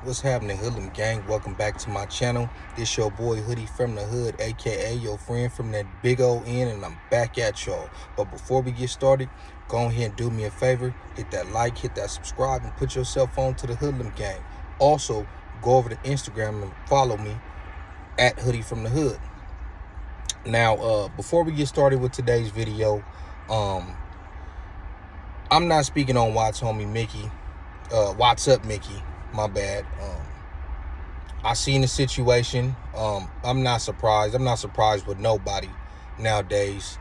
What's happening, Hoodlum gang? Welcome back to my channel. This your boy Hoodie from the Hood, aka your friend from that big old N, and I'm back at y'all. But before we get started, go ahead and do me a favor. Hit that like, hit that subscribe, and put yourself on to the Hoodlum gang. Also, go over to Instagram and follow me at Hoodie from the Hood. Now, before we get started with today's video, I'm not speaking on Watts homie Mickey. What's up, Mickey? My bad. I seen the situation. I'm not surprised. I'm not surprised with nobody nowadays.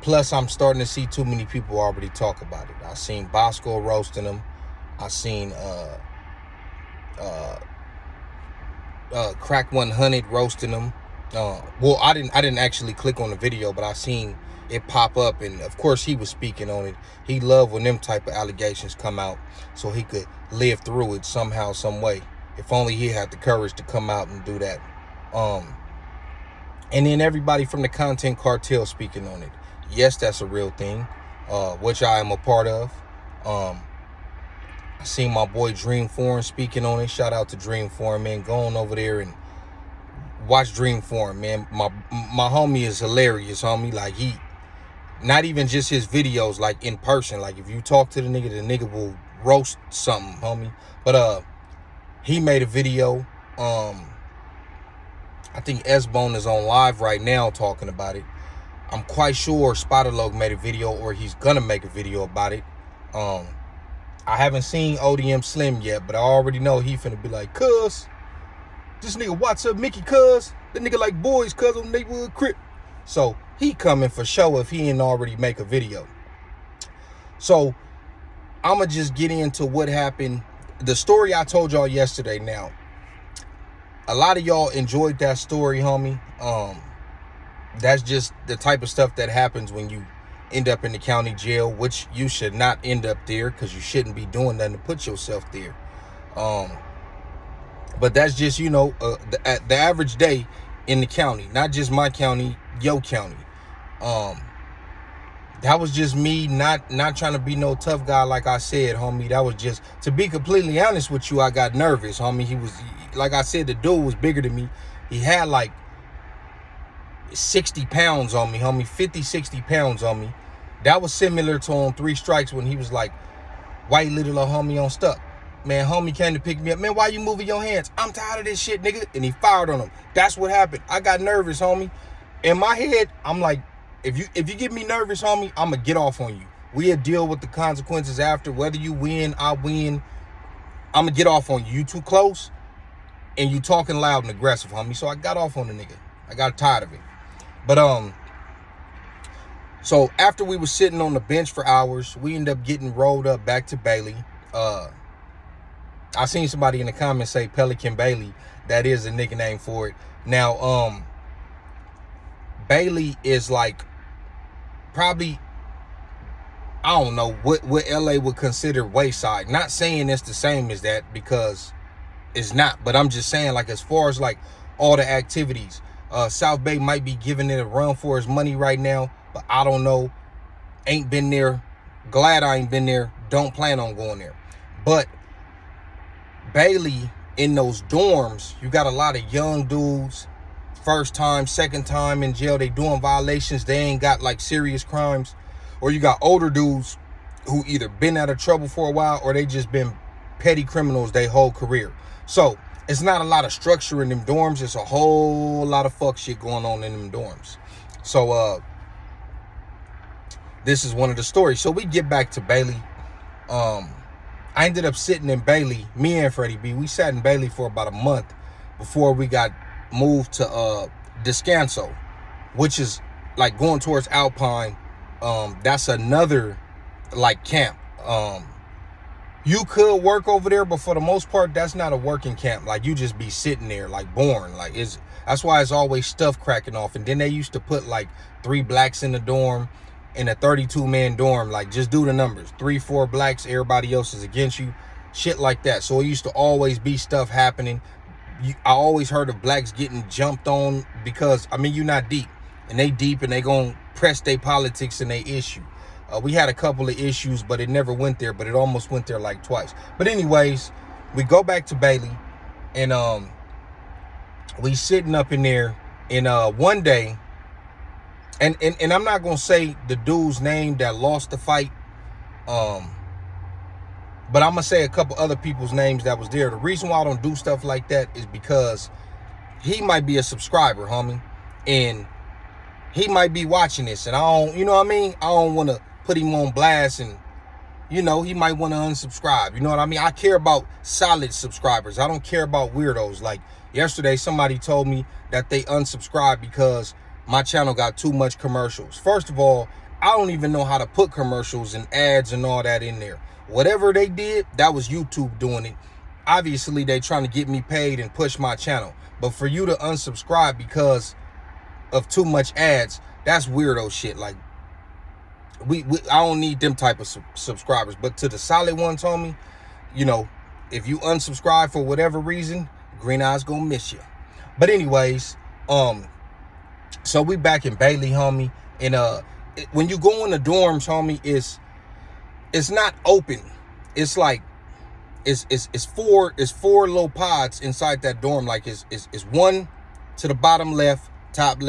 Plus, I'm starting to see too many people already talk about it. I seen Bosco roasting him. I seen Crack 100 roasting him. Well, I didn't actually click on the video, but I seen it pop up, and of course he was speaking on it. He loved when them type of allegations come out, so he could live through it somehow, some way. If only he had the courage to come out and do that. And then everybody from the content cartel speaking on it. Yes, that's a real thing, which I am a part of. I seen my boy Dream Foreign speaking on it. Shout out to Dream Foreign, man. Go on over there and watch Dream Foreign, man. My homie is hilarious, homie. Like, he, not even just his videos, like in person. Like, if you talk to the nigga will roast something, homie. But he made a video. I think S-Bone is on live right now talking about it. I'm quite sure Spiderlog made a video, or he's gonna make a video about it. I haven't seen ODM Slim yet, but I already know he finna be like, cuz, this nigga What's up Mickey, cuz, that nigga like boys, cuz, on neighborhood crip. So he coming for show if he didn't already make a video. So I'ma just get into what happened. The story I told y'all yesterday. Now, a lot of y'all enjoyed that story, homie. That's just the type of stuff that happens when you end up in the county jail, which you should not end up there, because you shouldn't be doing nothing to put yourself there. But that's just, you know, the average day in the county, not just my county, your county. That was just me not trying to be no tough guy, like I said, homie. That was just, to be completely honest with you, I got nervous, homie. He was, like I said, the dude was bigger than me. He had like 60 pounds on me, homie. 50, 60 pounds on me. That was similar to on 3 Strikes when he was like, white little homie on Stuck. Man, homie came to pick me up. Man, why you moving your hands? I'm tired of this shit, nigga. And he fired on him. That's what happened. I got nervous, homie. In my head, I'm like, if you get me nervous, homie, I'm going to get off on you. We'll deal with the consequences after. Whether you win, I win, I'm going to get off on you. You too close, and you talking loud and aggressive, homie. So I got off on the nigga. I got tired of it. But, so after we were sitting on the bench for hours, we ended up getting rolled up back to Bailey. I seen somebody in the comments say Pelican Bailey. That is a nickname for it. Now, Bailey is like probably, I don't know what LA would consider Wayside. Not saying it's the same as that, because it's not. But I'm just saying, like, as far as like all the activities, South Bay might be giving it a run for his money right now. But I don't know. Ain't been there. Glad I ain't been there. Don't plan on going there. But Bailey, in those dorms, you got a lot of young dudes, first time, second time in jail. They doing violations. They ain't got like serious crimes. Or you got older dudes who either been out of trouble for a while, or they just been petty criminals their whole career. So it's not a lot of structure in them dorms. It's a whole lot of fuck shit going on in them dorms. So this is one of the stories. So we get back to Bailey. I ended up sitting in Bailey, me and Freddie B. We sat in Bailey for about a month before we got moved to Descanso, which is like going towards Alpine. That's another like camp. You could work over there, but for the most part, that's not a working camp. Like, you just be sitting there like boring. Like, that's why it's always stuff cracking off. And then they used to put like 3 blacks in the dorm, in a 32-man dorm. Like, just do the numbers. 3, 4 blacks, everybody else is against you. Shit like that. So it used to always be stuff happening. I always heard of blacks getting jumped on because, I mean, you're not deep. And they deep, and they gonna press their politics and they issue. We had a couple of issues, but it never went there, but it almost went there like twice. But anyways, we go back to Bailey, and we sitting up in there, and one day, and I'm not gonna say the dude's name that lost the fight, but I'm gonna say a couple other people's names that was there. The reason why I don't do stuff like that is because he might be a subscriber, homie, and he might be watching this, and I don't, you know what I mean? I don't want to put him on blast, and you know, he might want to unsubscribe. You know what I mean? I care about solid subscribers. I don't care about weirdos. Like yesterday, somebody told me that they unsubscribed because my channel got too much commercials. First of all, I don't even know how to put commercials and ads and all that in there. Whatever they did, that was YouTube doing it. Obviously, they trying to get me paid and push my channel. But for you to unsubscribe because of too much ads, that's weirdo shit. Like, I don't need them type of subscribers. But to the solid ones, homie, you know, if you unsubscribe for whatever reason, Green Eye's gonna miss you. But anyways, so we back in Bailey, homie, and when you go in the dorms, homie, it's not open. It's like it's four little pods inside that dorm. Like it's one to the bottom left, top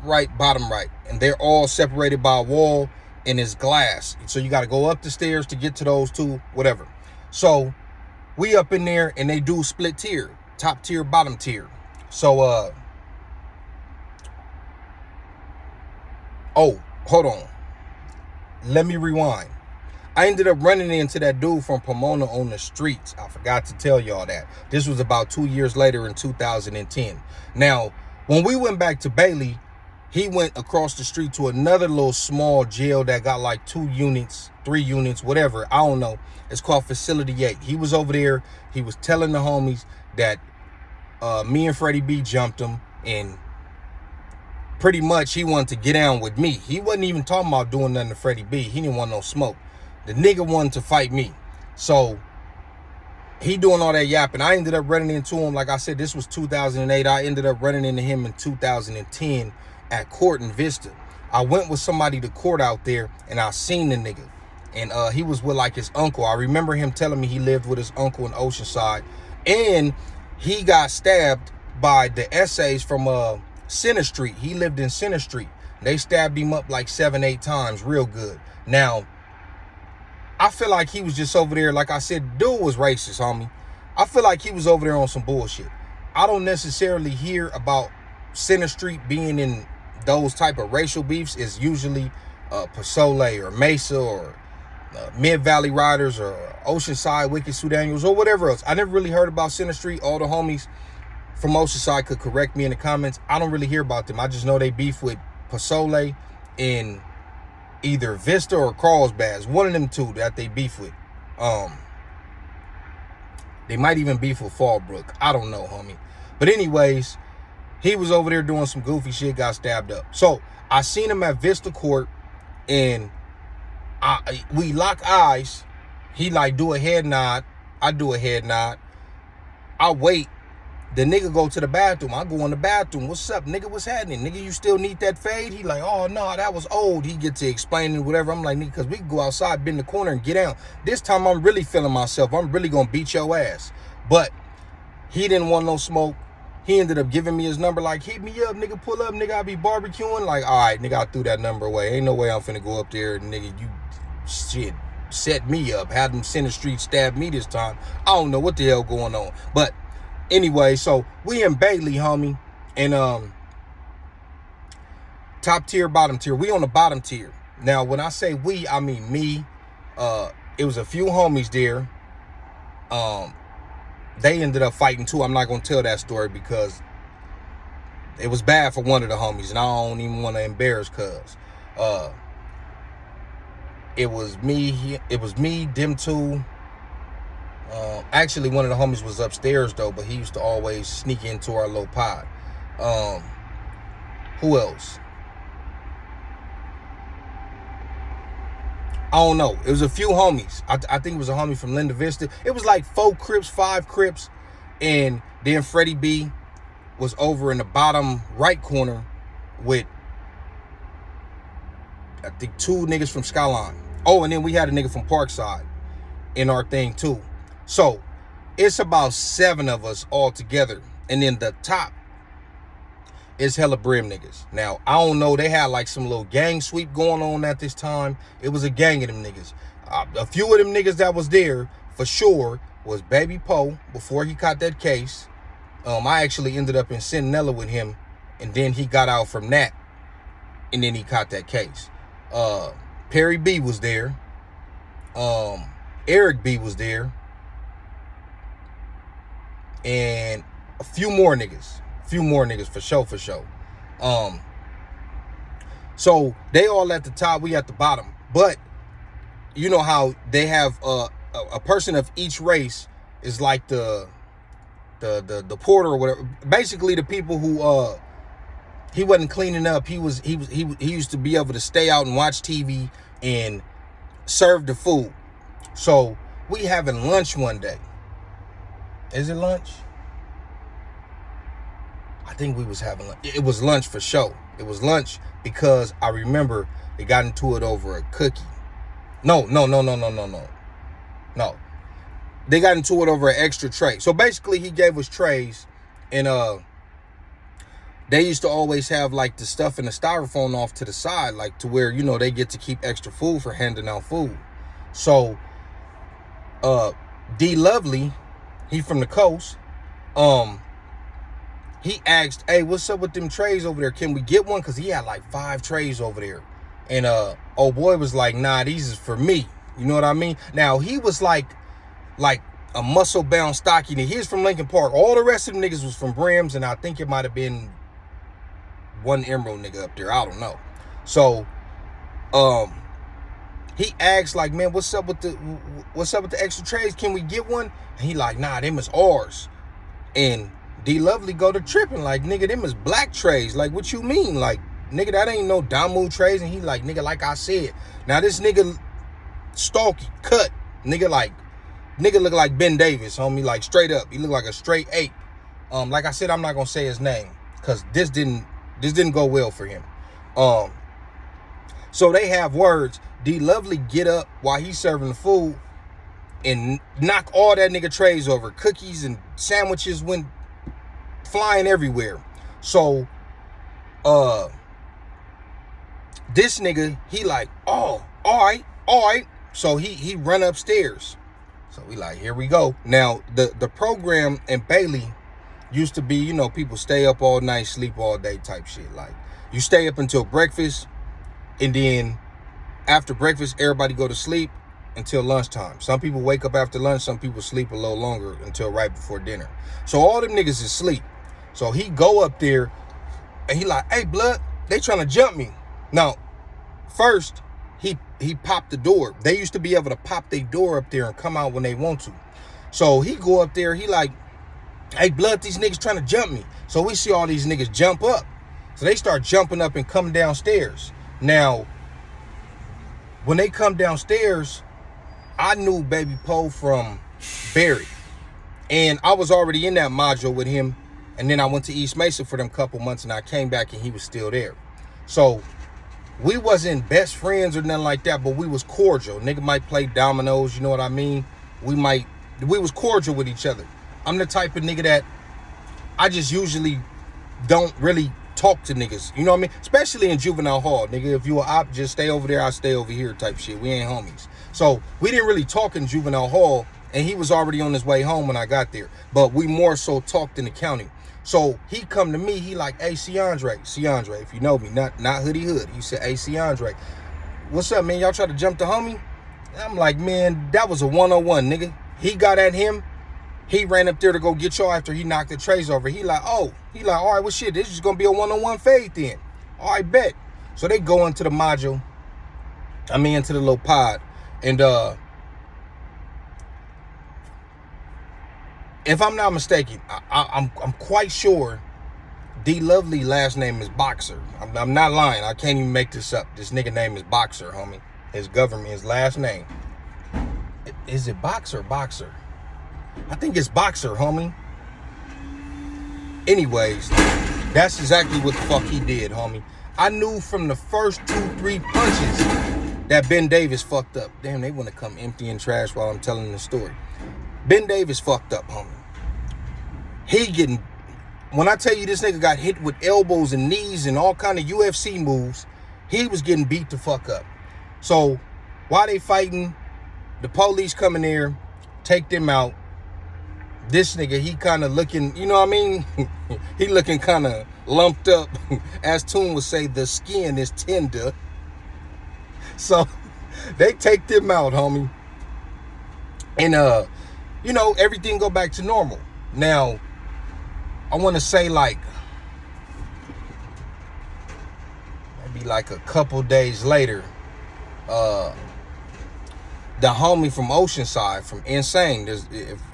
right, bottom right, and they're all separated by a wall, and it's glass. So you got to go up the stairs to get to those two, whatever. So we up in there, and they do split tier, top tier, bottom tier. So oh, hold on, let me rewind. I ended up running into that dude from Pomona on the streets. I forgot to tell y'all that. This was about 2 years later in 2010. Now, when we went back to Bailey, he went across the street to another little small jail that got like 2 units, 3 units, whatever. I don't know. It's called Facility 8. He was over there. He was telling the homies that me and Freddie B jumped him, and pretty much he wanted to get down with me. He wasn't even talking about doing nothing to Freddie B. He didn't want no smoke. The nigga wanted to fight me. So he doing all that yapping. I ended up running into him. Like I said, this was 2008. I ended up running into him in 2010 at court in Vista. I went with somebody to court out there, and I seen the nigga. And he was with like his uncle. I remember him telling me he lived with his uncle in Oceanside. And he got stabbed by the essays from Center Street. He lived in Center Street. They stabbed him up like 7-8 times real good. Now, I feel like he was just over there. Like I said, dude was racist, homie. I feel like he was over there on some bullshit. I don't necessarily hear about Center Street being in those type of racial beefs. It's usually Pasole or Mesa or Mid-Valley Riders or Oceanside, Wicked Sioux Daniels or whatever else. I never really heard about Center Street. All the homies from Oceanside could correct me in the comments. I don't really hear about them. I just know they beef with Pasole and either Vista or Carlsbad. One of them two that they beef with. They might even beef with Fallbrook. I don't know, homie. But anyways, he was over there doing some goofy shit, got stabbed up. So I seen him at Vista Court, and we lock eyes. He like do a head nod. I do a head nod. I wait. The nigga go to the bathroom. I go in the bathroom. What's up, nigga? What's happening? Nigga, you still need that fade? He like, oh, no, that was old. He get to explaining whatever. I'm like, nigga, because we can go outside, bend the corner, and get down. This time, I'm really feeling myself. I'm really going to beat your ass. But he didn't want no smoke. He ended up giving me his number, like, hit me up, nigga, pull up, nigga, I be barbecuing. Like, all right, nigga, I threw that number away. Ain't no way I'm finna go up there, nigga, you shit, set me up. Had them Center Street stab me this time. I don't know what the hell going on. But anyway, so we in Bailey, homie, and top tier, bottom tier. We on the bottom tier. Now, when I say we, I mean me. It was a few homies there. They ended up fighting too. I'm not gonna tell that story because it was bad for one of the homies, and I don't even want to embarrass cuz. It was me, them two. Actually, one of the homies was upstairs though, but he used to always sneak into our little pod. Who else? I don't know. It was a few homies. I think it was a homie from Linda Vista. It was like 4 Crips, 5 Crips, and then Freddie B was over in the bottom right corner with, I think, 2 niggas from Skyline. Oh, and then we had a nigga from Parkside. in our thing too. So it's about 7 of us all together. And then the top is hella brim niggas. Now, I don't know. They had like some little gang sweep going on at this time. It was a gang of them niggas. A few of them niggas that was there for sure was Baby Poe before he caught that case. I actually ended up in Sentinella with him, and then he got out from that, and then he caught that case. Perry B was there. Eric B was there. And a few more niggas for sure. So they all at the top, we at the bottom. But you know how they have a person of each race is like the porter or whatever. Basically the people who he wasn't cleaning up. He used to be able to stay out and watch TV and serve the food. So we having lunch one day. Is it lunch? I think we was having lunch. It was lunch for sure. It was lunch because I remember they got into it over a cookie. No. They got into it over an extra tray. So basically he gave us trays, and they used to always have like the stuff in the styrofoam off to the side, like to where, you know, they get to keep extra food for handing out food. So D Lovely, he from the coast, he asked, hey, what's up with them trays over there? Can we get one? Because he had like 5 trays over there. And old boy was like, nah, these is for me. You know what I mean? Now, he was like a muscle-bound, stocky nigga. He was from Lincoln Park. All the rest of them niggas was from Brims, and I think it might have been one Emerald nigga up there. I don't know. So, he asked, like, man, what's up with the extra trays? Can we get one? And he like, nah, them is ours. And D Lovely go to tripping, like, nigga, them is black trays. Like, what you mean? Like, nigga, that ain't no Damu trays. And he like, nigga, like I said. Now, this nigga stalky, cut. Nigga look like Ben Davis, homie, like straight up. He look like a straight ape. Like I said, I'm not gonna say his name because this didn't go well for him. So they have words. D Lovely get up while he's serving the food and knock all that nigga trays over. Cookies and sandwiches went flying everywhere. So this nigga, he like, oh, all right. So he run upstairs. So we like, here we go. Now, the program in Bailey used to be, you know, people stay up all night, sleep all day type shit. Like, you stay up until breakfast, and then after breakfast, everybody go to sleep until lunchtime. Some people wake up after lunch. Some people sleep a little longer until right before dinner. So all them niggas is asleep. So he go up there, and he like, hey, blood, they trying to jump me. Now, first, he popped the door. They used to be able to pop their door up there and come out when they want to. So he go up there, he like, hey, blood, these niggas trying to jump me. So we see all these niggas jump up. So they start jumping up and come downstairs. Now, when they come downstairs, I knew Baby Poe from Barry. And I was already in that module with him. And then I went to East Mesa for them couple months, and I came back and he was still there. So we wasn't best friends or nothing like that, but we was cordial. Nigga might play dominoes, you know what I mean? We was cordial with each other. I'm the type of nigga that I just usually don't really talk to niggas. You know what I mean? Especially in juvenile hall. Nigga, if you a op, just stay over there, I stay over here type shit. We ain't homies. So we didn't really talk in juvenile hall, and he was already on his way home when I got there. But we more so talked in the county. So he come to me, he like, hey, Ciandre, if you know me, not Hoodie Hood. He said, hey, Ciandre, what's up, man? Y'all try to jump the homie? And I'm like, man, that was a 101, nigga. He got at him. He ran up there to go get y'all after he knocked the trays over. He like, all right, well, shit, this is going to be a 101 fade then. All right, bet. So they go into the module. Into the little pod. And if I'm not mistaken, I'm quite sure D Lovely last name is Boxer. I'm not lying. I can't even make this up. This nigga name is Boxer, homie. His last name. Is it Boxer? I think it's Boxer, homie. Anyways, that's exactly what the fuck he did, homie. I knew from the first 2-3 punches that Ben Davis fucked up. Damn, they want to come emptying trash while I'm telling the story. Ben Davis fucked up, homie. He getting, when I tell you this nigga got hit with elbows and knees and all kind of UFC moves, he was getting beat the fuck up. So while they fighting, the police come in there, take them out. This nigga, he kind of looking, you know what I mean? He looking kind of lumped up. As Toon would say, the skin is tender. So they take them out, homie. And, you know, everything go back to normal. Now, I want to say like, maybe like a couple days later, the homie from Oceanside, from Insane,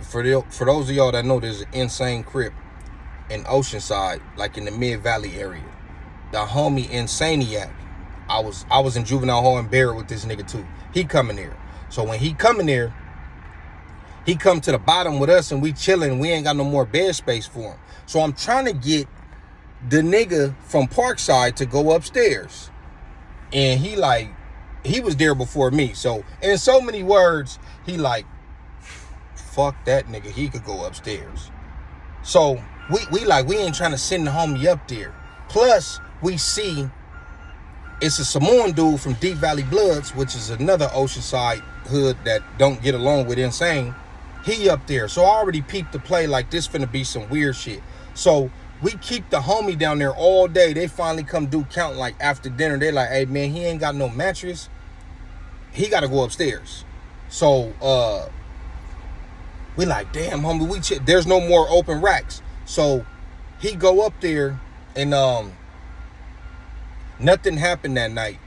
for those of y'all that know, there's an Insane crib in Oceanside, like in the Mid-Valley area. The homie Insaniac, I was in juvenile hall in Barrett with this nigga too. He coming there. So when he coming there, he come to the bottom with us and we chilling. We ain't got no more bed space for him. So I'm trying to get the nigga from Parkside to go upstairs. And he was there before me. So in so many words, he like, fuck that nigga. He could go upstairs. So we ain't trying to send the homie up there. Plus, we see it's a Samoan dude from Deep Valley Bloods, which is another Oceanside hood that don't get along with Insane. He up there. So I already peeped the play like this finna be some weird shit. So we keep the homie down there all day. They finally come do count like after dinner. They like, hey man, he ain't got no mattress. He got to go upstairs. So we like, damn homie, there's no more open racks. So he go up there and nothing happened that night.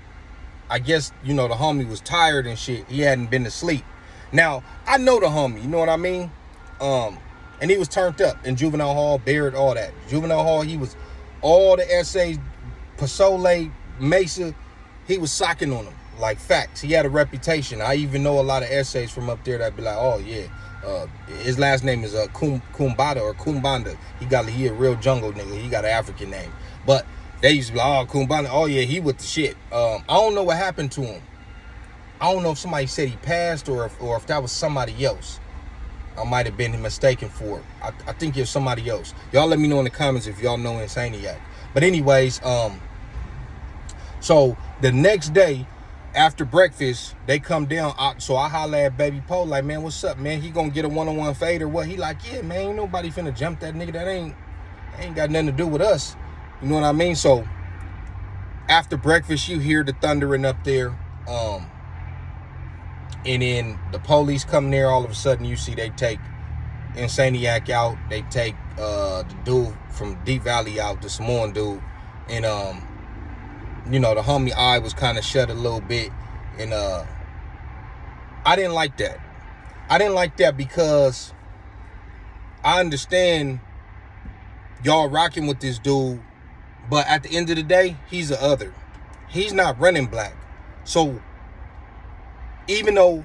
I guess, you know, the homie was tired and shit. He hadn't been to sleep. Now, I know the homie, you know what I mean? And he was turned up in juvenile hall, Barrett, all that. Juvenile hall, he was all the essays, Pasole, Mesa, he was socking on them, like facts. He had a reputation. I even know a lot of essays from up there that be like, oh yeah, his last name is Kumbada or Kumbanda. He a real jungle nigga. He got an African name. But they used to be like, oh, Kumbanda, oh yeah, he with the shit. I don't know what happened to him. I don't know if somebody said he passed or if that was somebody else. I might have been mistaken for it. I think it's somebody else. Y'all let me know in the comments if y'all know Insaniac. But anyways, so the next day after breakfast, they come down. So I holla at Baby Poe like, man, what's up, man? He gonna get a one-on-one fade or what? He like, yeah, man, ain't nobody finna jump that nigga. That ain't got nothing to do with us. You know what I mean? So after breakfast, you hear the thundering up there. And then the police come there. All of a sudden, you see they take Insaniac out. They take the dude from Deep Valley out, the Samoan dude. And, you know, the homie eye was kind of shut a little bit. And I didn't like that. I didn't like that because I understand y'all rocking with this dude. But at the end of the day, he's a other. He's not running black. So even though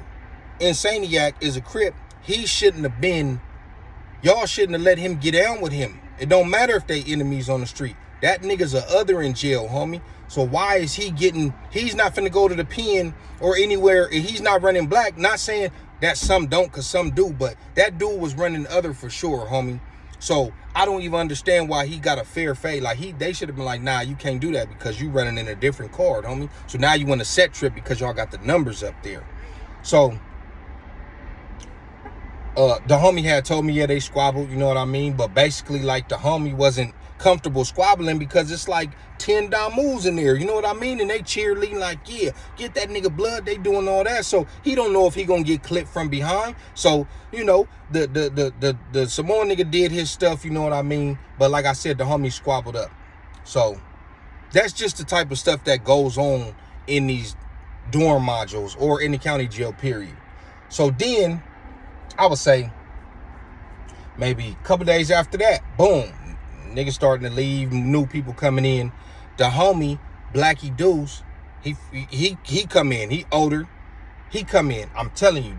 Insaniac is a Crip, he shouldn't have been, y'all shouldn't have let him get down with him. It don't matter if they enemies on the street. That nigga's a other in jail, homie. So why is he getting, he's not finna go to the pen or anywhere, and he's not running black. Not saying that some don't, because some do, but that dude was running other for sure, homie. So I don't even understand why he got a fair fade. Like they should have been like, nah, you can't do that because you running in a different card, homie. So now you want a set trip because y'all got the numbers up there. So the homie had told me, yeah, they squabbled, you know what I mean? But basically, like, the homie wasn't comfortable squabbling because it's like 10 moves in there, you know what I mean? And they cheerleading like, yeah, get that nigga blood. They doing all that. So he don't know if he gonna get clipped from behind. So, you know, the Samoan nigga did his stuff, you know what I mean? But like I said, the homie squabbled up. So that's just the type of stuff that goes on in these dorm modules or in the county jail, period. So then I would say maybe a couple days after that, boom, niggas starting to leave, new people coming in. The homie Blackie Deuce, he come in. He older. He come in. I'm telling you,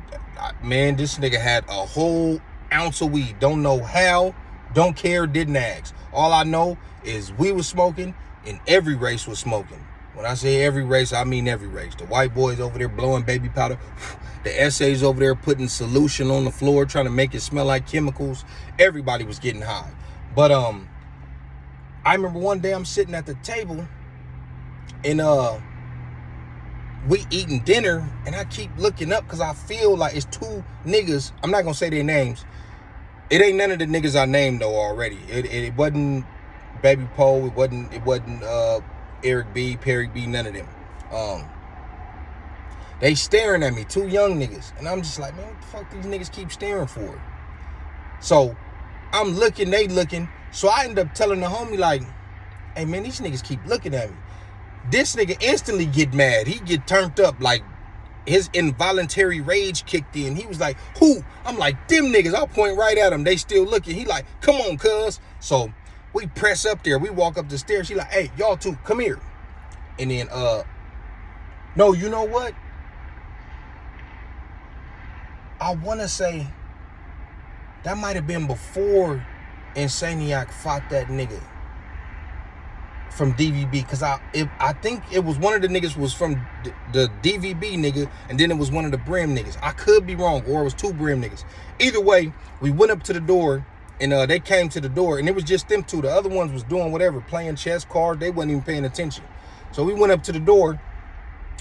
man, this nigga had a whole ounce of weed. Don't know how. Don't care. Didn't ask. All I know is we was smoking and every race was smoking. When I say every race, I mean every race. The white boys over there blowing baby powder. The essays over there putting solution on the floor, trying to make it smell like chemicals. Everybody was getting high. But I remember one day I'm sitting at the table and we eating dinner, and I keep looking up because I feel like it's two niggas. I'm not gonna say their names. It ain't none of the niggas I named though already. It wasn't Baby Poe. It wasn't Eric B, Perry B, none of them. They staring at me, two young niggas. And I'm just like, man, what the fuck these niggas keep staring for? So I'm looking, they looking. So I end up telling the homie like, hey man, these niggas keep looking at me. This nigga instantly get mad. He get turned up, like his involuntary rage kicked in. He was like, who? I'm like, them niggas. I'll point right at them. They still looking. He like, come on, cuz. So we press up there. We walk up the stairs. She like, hey, y'all two, come here. And then, no, you know what? I want to say that might have been before Insaniac fought that nigga from DVB. Because I think it was one of the niggas was from the DVB nigga, and then it was one of the Brim niggas. I could be wrong, or it was two Brim niggas. Either way, we went up to the door. And they came to the door, and it was just them two. The other ones was doing whatever, playing chess, cards. They wasn't even paying attention. So we went up to the door,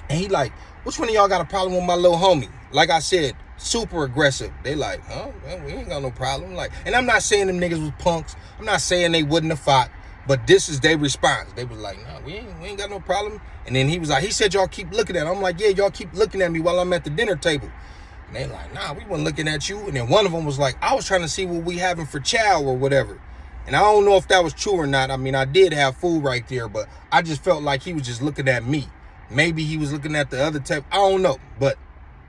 and he like, which one of y'all got a problem with my little homie? Like I said, super aggressive. They like, oh, man, we ain't got no problem. Like, and I'm not saying them niggas was punks. I'm not saying they wouldn't have fought, but this is their response. They was like, nah, we ain't got no problem. And then he was like, he said y'all keep looking at him. I'm like, yeah, y'all keep looking at me while I'm at the dinner table. And they like, nah, we wasn't looking at you. And then one of them was like, I was trying to see what we having for chow or whatever. And I don't know if that was true or not. I mean, I did have food right there, but I just felt like he was just looking at me. Maybe he was looking at the other table. I don't know. But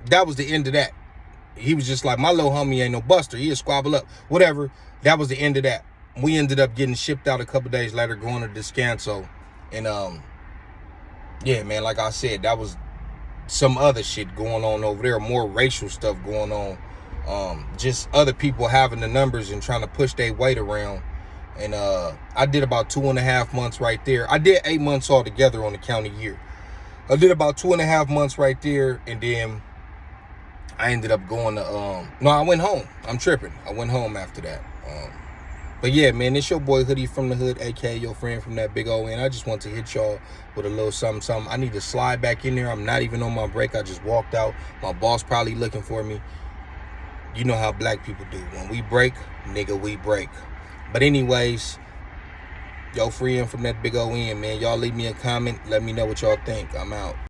that was the end of that. He was just like, my little homie ain't no buster. He'll squabble up. Whatever. That was the end of that. We ended up getting shipped out a couple days later, going to Descanso. And, yeah, man, like I said, that was some other shit going on over there, more racial stuff going on, just other people having the numbers and trying to push their weight around. And I did about 2.5 months right there. I did 8 months altogether on the county year. I did about 2.5 months right there, and then I ended up going to no, I went home. I'm tripping. I went home after that. But yeah, man, it's your boy Hoodie from the Hood, aka your friend from that big old end. I just want to hit y'all with a little something. I need to slide back in there. I'm not even on my break. I just walked out. My boss probably looking for me. You know how black people do. When we break, nigga, we break. But anyways, yo friend from that big old end, man. Y'all leave me a comment. Let me know what y'all think. I'm out.